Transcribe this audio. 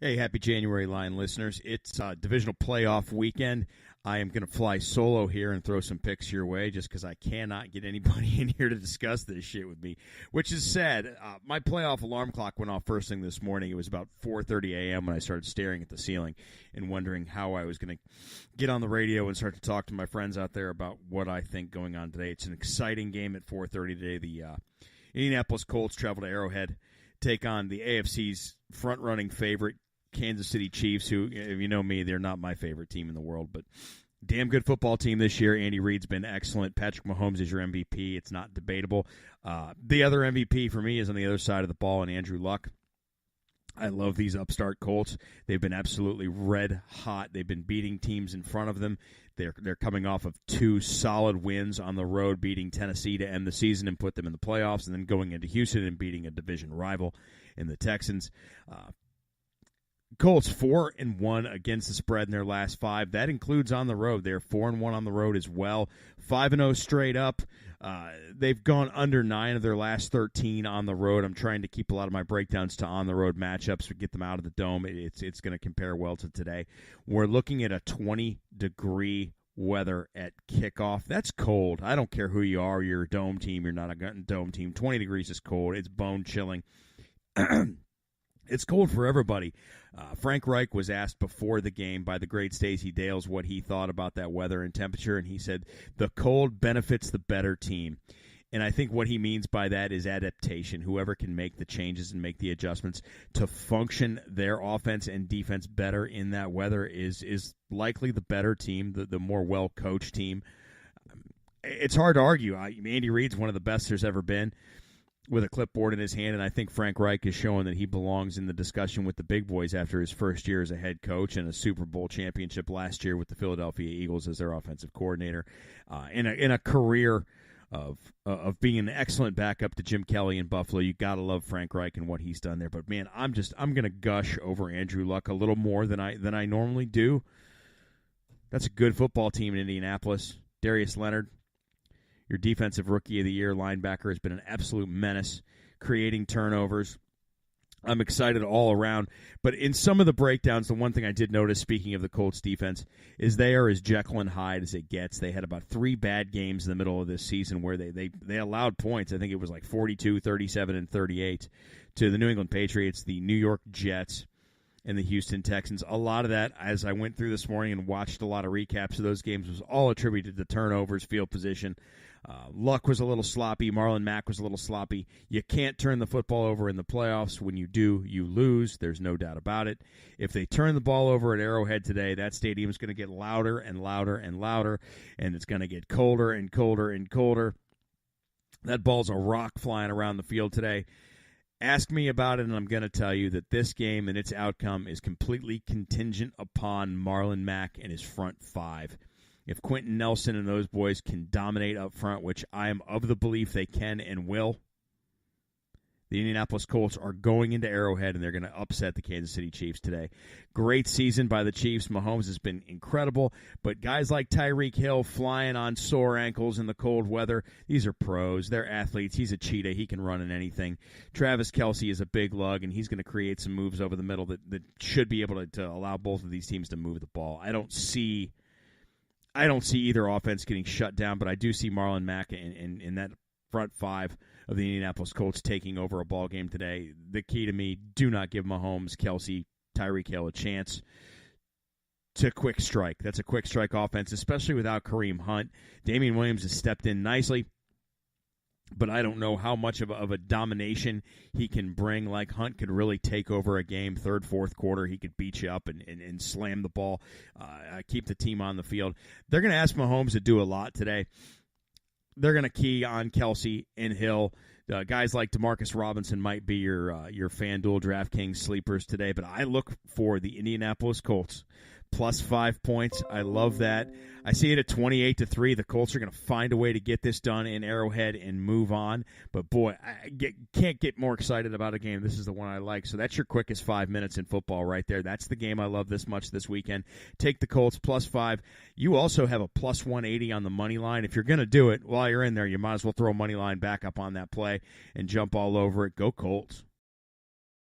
Hey, happy January Line listeners. It's divisional playoff weekend. I am going to fly solo here and throw some picks your way just because I cannot get anybody in here to discuss this shit with me, which is sad. My playoff alarm clock went off first thing this morning. It was about 4:30 a.m. when I started staring at the ceiling and wondering how I was going to get on the radio and start to talk to my friends out there about what I think going on today. It's an exciting game at 4:30 today. The Indianapolis Colts travel to Arrowhead, take on the AFC's front-running favorite, Kansas City Chiefs, who, if you know me, they're not my favorite team in the world, but damn good football team this year. Andy Reid's been excellent. Patrick Mahomes is your MVP. It's not debatable. The other MVP for me is on the other side of the ball, and Andrew Luck. I love these upstart Colts. They've been absolutely red hot. They've been beating teams in front of them. They're coming off of two solid wins on the road, beating Tennessee to end the season and put them in the playoffs, and then going into Houston and beating a division rival in the Texans. Colts 4-1 against the spread in their last five. That includes on the road. They're 4-1 on the road as well. 5-0 straight up. They've gone under 9 of their last 13 on the road. I'm trying to keep a lot of my breakdowns to on the road matchups to get them out of the dome. It's going to compare well to today. We're looking at a 20-degree weather at kickoff. That's cold. I don't care who you are. You're a dome team. You're not a dome team. 20 degrees is cold. It's bone chilling. It's cold for everybody. Frank Reich was asked before the game by the great Stacey Dales what he thought about that weather and temperature, and he said the cold benefits the better team. And I think what he means by that is adaptation. Whoever can make the changes and make the adjustments to function their offense and defense better in that weather is likely the better team, the more well-coached team. It's hard to argue. Andy Reid's one of the best there's ever been, with a clipboard in his hand, and I think Frank Reich is showing that he belongs in the discussion with the big boys after his first year as a head coach and a Super Bowl championship last year with the Philadelphia Eagles as their offensive coordinator, in a career of being an excellent backup to Jim Kelly in Buffalo. You gotta love Frank Reich and what he's done there. But man, I'm gonna gush over Andrew Luck a little more than I normally do. That's a good football team in Indianapolis. Darius Leonard, your defensive rookie of the year linebacker, has been an absolute menace, creating turnovers. I'm excited all around. But in some of the breakdowns, the one thing I did notice, speaking of the Colts defense, is they are as Jekyll and Hyde as it gets. They had about 3 bad games in the middle of this season where they allowed points. I think it was like 42, 37, and 38 to the New England Patriots, the New York Jets, and the Houston Texans. A lot of that, as I went through this morning and watched a lot of recaps of those games, was all attributed to turnovers, field position. Luck was a little sloppy. Marlon Mack was a little sloppy. You can't turn the football over in the playoffs. When you do, you lose. There's no doubt about it. If they turn the ball over at Arrowhead today, that stadium is going to get louder and louder and louder, and it's going to get colder and colder and colder. That ball's a rock flying around the field today. Ask me about it, and I'm going to tell you that this game and its outcome is completely contingent upon Marlon Mack and his front five. If Quentin Nelson and those boys can dominate up front, which I am of the belief they can and will, the Indianapolis Colts are going into Arrowhead, and they're going to upset the Kansas City Chiefs today. Great season by the Chiefs. Mahomes has been incredible, but guys like Tyreek Hill flying on sore ankles in the cold weather, these are pros. They're athletes. He's a cheetah. He can run in anything. Travis Kelce is a big lug, and he's going to create some moves over the middle that should be able to allow both of these teams to move the ball. I don't see either offense getting shut down, but I do see Marlon Mack in that front five of the Indianapolis Colts taking over a ball game today. The key to me, do not give Mahomes, Kelce, Tyreek Hill a chance to quick strike. That's a quick strike offense, especially without Kareem Hunt. Damian Williams has stepped in nicely, but I don't know how much of a domination he can bring. Like Hunt could really take over a game, third, fourth quarter. He could beat you up and slam the ball, keep the team on the field. They're going to ask Mahomes to do a lot today. They're going to key on Kelce and Hill. Guys like Demarcus Robinson might be your FanDuel DraftKings sleepers today, but I look for the Indianapolis Colts plus 5 points. I love that. I see it at 28-3. The Colts are going to find a way to get this done in Arrowhead and move on. But, boy, I can't get more excited about a game. This is the one I like. So that's your quickest 5 minutes in football right there. That's the game I love this much this weekend. Take the Colts plus 5. You also have a plus 180 on the money line. If you're going to do it while you're in there, you might as well throw a money line back up on that play and jump all over it. Go Colts.